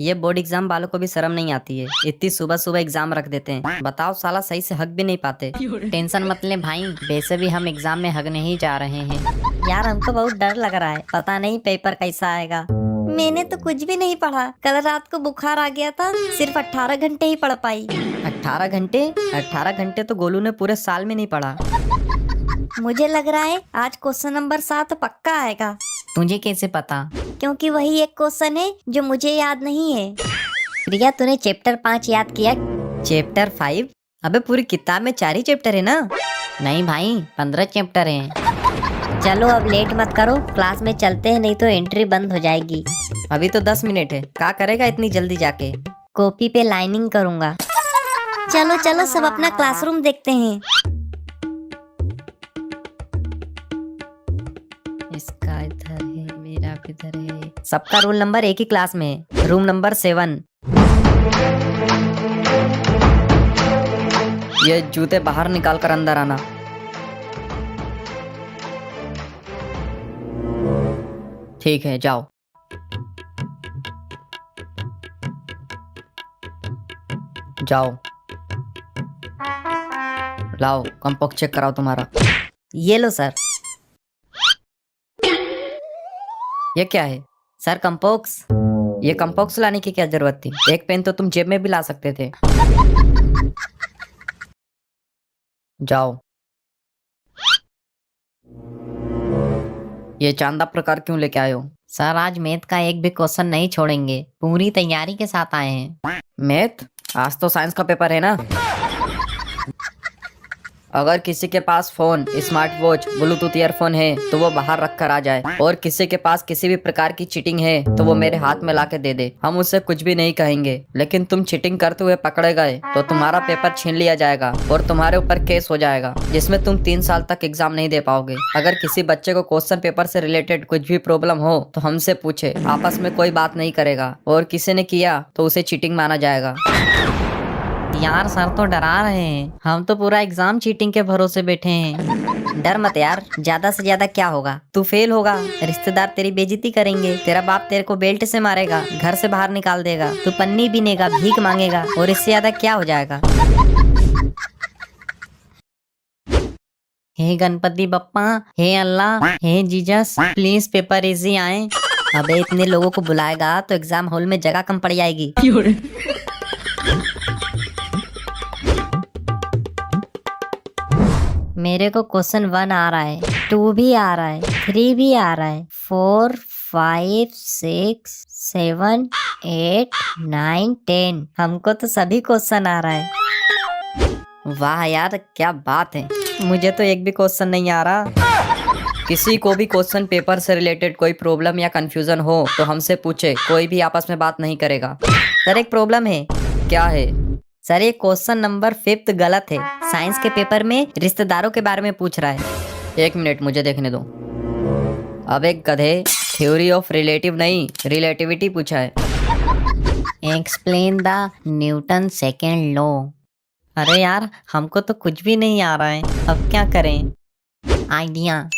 ये board exam वालों को भी शर्म नहीं आती है, इतनी सुबह सुबह एग्जाम रख देते हैं। बताओ साला सही से हक भी नहीं पाते। टेंशन मत ले भाई, वैसे भी हम एग्जाम में हगने ही जा रहे हैं। यार हमको बहुत डर लग रहा है, पता नहीं पेपर कैसा आएगा। मैंने तो कुछ भी नहीं पढ़ा, कल रात को बुखार आ गया था, सिर्फ 18 घंटे ही पढ़ पाई। 18 घंटे? 18 घंटे तो गोलू ने पूरे साल में नहीं पढ़ा। मुझे लग रहा है आज क्वेश्चन नंबर 7 पक्का आएगा। तुझे कैसे पता? क्योंकि वही एक क्वेश्चन है जो मुझे याद नहीं है। प्रिया तूने चैप्टर 5 याद किया? चैप्टर 5? अबे पूरी किताब में 4 ही चैप्टर है ना? नहीं भाई, 15 चैप्टर हैं। चलो अब लेट मत करो, क्लास में चलते हैं, नहीं तो एंट्री बंद हो जाएगी। अभी तो 10 मिनट है, क्या करेगा इतनी जल्दी जाके? कॉपी पे लाइनिंग करूंगा। चलो चलो सब अपना क्लासरूम देखते हैं। इसका इधर है, मेरा किधर है? सबका रोल नंबर एक ही क्लास में है, रूम नंबर 7। ये जूते बाहर निकाल कर अंदर आना। ठीक है जाओ। जाओ लाओ कंपोक्स चेक कराओ तुम्हारा। ये लो सर। ये क्या है? सर कंपोक्स। ये कंपोक्स लाने की क्या जरूरत थी? एक पेन तो तुम जेब में भी ला सकते थे। जाओ। ये चांदा प्रकार क्यों लेके आए हो? सर आज मैथ का एक भी क्वेश्चन नहीं छोड़ेंगे, पूरी तैयारी के साथ आए हैं। मैथ? आज तो साइंस का पेपर है ना। अगर किसी के पास phone, smart watch, bluetooth earphone है तो वो बाहर रख कर आ जाए, और किसी के पास किसी भी प्रकार की चीटिंग है तो वो मेरे हाथ में लाके दे दे। हम उससे कुछ भी नहीं कहेंगे, लेकिन तुम चीटिंग करते हुए पकड़े गए तो तुम्हारा पेपर छीन लिया जाएगा और तुम्हारे ऊपर केस हो जाएगा, जिसमें तुम 3 साल तक एग्जाम नहीं दे पाओगे। अगर किसी बच्चे को क्वेश्चन पेपर से रिलेटेड कुछ भी प्रॉब्लम हो तो हमसे पूछे, आपस में कोई बात नहीं करेगा, और किसी ने किया तो उसे चीटिंग माना जाएगा। यार सर तो डरा रहे हैं, हम तो पूरा एग्जाम चीटिंग के भरोसे बैठे हैं। डर मत यार, ज्यादा से ज्यादा क्या होगा, तू फेल होगा, रिश्तेदार तेरी बेइज्जती करेंगे, तेरा बाप तेरे को बेल्ट से मारेगा, घर से बाहर निकाल देगा, तू पन्नी बीनेगा, भीख मांगेगा, और इससे ज्यादा क्या हो जाएगा। हे गणपति बप्पा, हे अल्लाह, हे जीसस, प्लीज पेपर इजी आए। अबे इतने लोगों को बुलाएगा तो एग्जाम हॉल में जगह कम पड़ जाएगी। मेरे को क्वेश्चन 1 आ रहा है, 2 भी आ रहा है, 3 भी आ रहा है, 4, 5, 6, 7, 8, 9, 10। हमको तो सभी क्वेश्चन आ रहा है। वाह यार क्या बात है। मुझे तो एक भी क्वेश्चन नहीं आ रहा। किसी को भी क्वेश्चन पेपर से रिलेटेड कोई प्रॉब्लम या कंफ्यूजन हो तो हमसे पूछे, कोई भी आपस में बात नहीं करेगा। सर एक प्रॉब्लम है। क्या है? सर ये क्वेश्चन नंबर 5 गलत है, साइंस के पेपर में रिश्तेदारों के बारे में पूछ रहा है। 1 मिनट मुझे देखने दो। अब एक गधे, थ्योरी ऑफ रिलेटिव नहीं, रिलेटिविटी पूछा है। Explain the Newton second law. अरे यार हमको तो कुछ भी नहीं आ रहा है, अब क्या करें। आइडिया,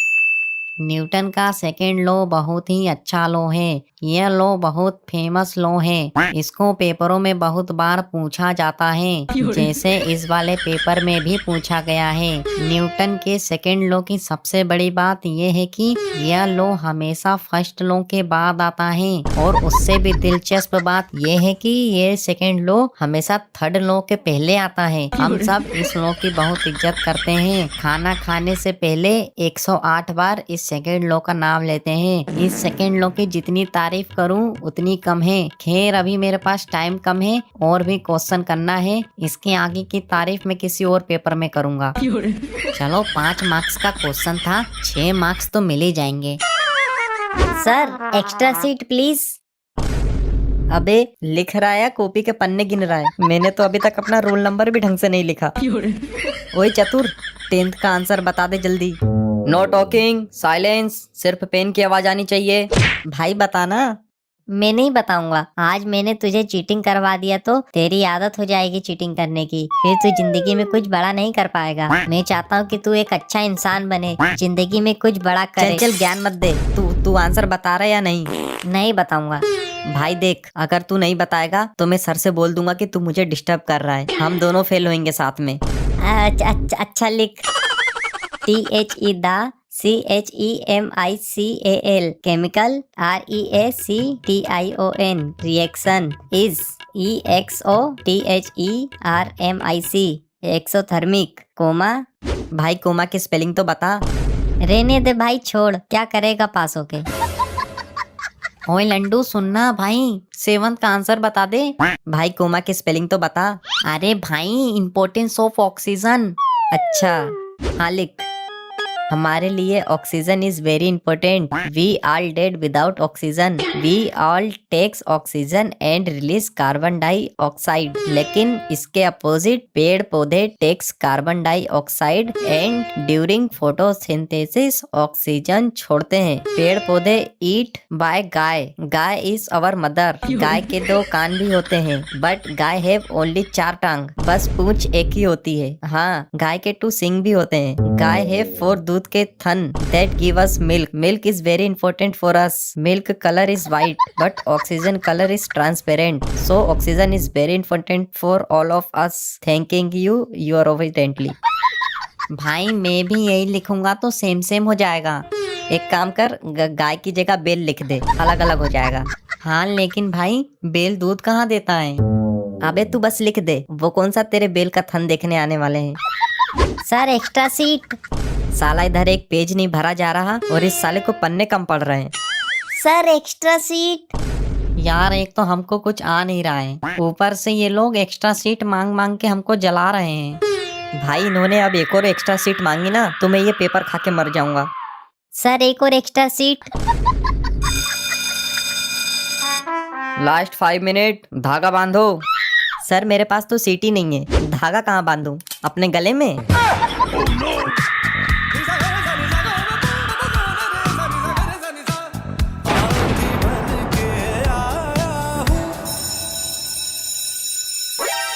न्यूटन का सेकेंड लॉ बहुत ही अच्छा लॉ है, यह लॉ बहुत फेमस लॉ है, इसको पेपरों में बहुत बार पूछा जाता है, जैसे इस वाले पेपर में भी पूछा गया है। न्यूटन के सेकेंड लॉ की सबसे बड़ी बात यह है कि यह लॉ हमेशा फर्स्ट लॉ के बाद आता है, और उससे भी दिलचस्प बात यह है कि यह सेकेंड लॉ हमेशा थर्ड लॉ के पहले आता है। हम सब इस लॉ की बहुत इज्जत करते हैं, खाना खाने से पहले 108 बार इस सेकेंड लॉ का नाम लेते हैं। इस सेकेंड लॉ की जितनी तारीफ करूं उतनी कम है। खैर अभी मेरे पास टाइम कम है और भी क्वेश्चन करना है, इसके आगे की तारीफ मैं किसी और पेपर में करूंगा। चलो 5 मार्क्स का क्वेश्चन था, 6 मार्क्स तो मिल ही जाएंगे। Sir extra seat please. अबे लिख रहा है कॉपी के पन्ने गिन रहा है, मैंने तो अभी तक अपना रोल नंबर भी ढंग से नहीं लिखा। ओए चतुर, 10th का आंसर बता दे जल्दी। नो टॉकिंग, साइलेंस, सिर्फ पेन की आवाज आनी चाहिए। भाई बताना। मैं नहीं बताऊंगा, आज मैंने तुझे चीटिंग करवा दिया तो तेरी आदत हो जाएगी चीटिंग करने की, फिर तू जिंदगी में कुछ बड़ा नहीं कर पाएगा। मैं चाहता हूँ कि तू एक अच्छा इंसान बने, जिंदगी में कुछ बड़ा करे। चल ज्ञान मत दे, तू आंसर बता रहा है या नहीं? नहीं बताऊंगा। भाई देख, अगर तू नहीं बताएगा तो मैं सर से बोल दूंगा कि तू मुझे डिस्टर्ब कर रहा है। हम दोनों फेल होंगे साथ में। अच्छा लिख। THE the, CHEMICAL chemical, REACTION reaction, is EXOTHERMIC exothermic, comma. भाई कोमा की स्पेलिंग तो बता। रहने दे भाई, छोड़, क्या करेगा पास होके। ओए लंडू सुनना भाई, 7th का आंसर बता दे। भाई कोमा की स्पेलिंग तो बता। अरे भाई, इम्पोर्टेंस ऑफ ऑक्सीजन। अच्छा हाँ लिख। हमारे लिए oxygen is very important. We all dead without oxygen. We all takes oxygen and release carbon dioxide. लेकिन इसके अपोजिट पेड़ पौधे takes carbon dioxide and during photosynthesis oxygen छोड़ते हैं। पेड़ पौधे ईट बाय गाय। गाय इज अवर मदर। गाय के 2 कान भी होते हैं, बट गाय हैव ओनली 4 टांग। बस पूंछ एक ही होती है। हाँ, गाय के 2 सिंग भी होते हैं। गाय हैव 4 दूध के थन that give us milk. Milk is very important for us. Milk color is white, but oxygen color is transparent. So oxygen is very important for all of us. Thanking you, you are obediently. भाई मैं भी यही लिखूंगा तो same same हो जाएगा। एक काम कर, गाय की जगह बेल लिख दे, अलग अलग हो जाएगा। हाँ लेकिन भाई, बेल दूध कहाँ देता है? अबे तू बस लिख दे, वो कौन सा तेरे बेल का थन देखने आने वाले हैं। Sir extra seat. साला इधर एक पेज नहीं भरा जा रहा और इस साले को पन्ने कम पड़ रहे हैं। Sir extra seat. यार एक तो हमको कुछ आ नहीं रहा है, ऊपर से ये लोग एक्स्ट्रा सीट मांग मांग के हमको जला रहे हैं। भाई इन्होंने अब एक और एक्स्ट्रा सीट मांगी ना तो मैं ये पेपर खा के मर जाऊंगा। सर एक और एक्स्ट्रा सीट। लास्ट 5 मिनट, धागा बांधो। सर मेरे पास तो सीट ही नहीं है, धागा कहाँ बांधूं? अपने गले में?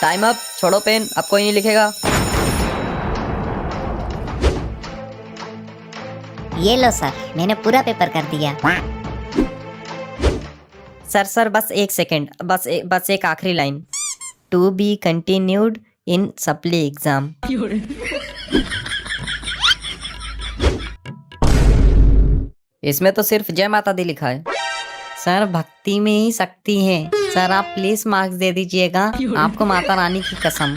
टाइम अप, छोड़ो पेन, अब कोई नहीं लिखेगा। ये लो सर, मैंने पूरा पेपर कर दिया। सर बस 1 सेकेंड, बस एक आखिरी line. To be continued in supply exam. इसमें तो सिर्फ जय माता दी लिखा है। सर भक्ति में ही शक्ति है। सर आप प्लीज मार्क्स दे दीजिएगा, आपको माता रानी की कसम।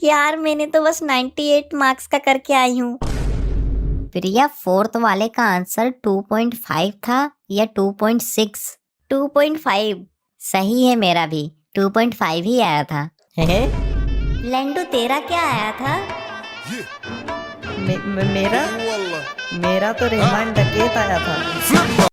यार मैंने तो बस 98 मार्क्स का करके आई हूँ। प्रिया 4th वाले का आंसर 2.5 था या 2.6? 2.5 सही है, मेरा भी 2.5 ही आया था। लंडू तेरा क्या आया था? मेरा तो रहमान डकैत आया था।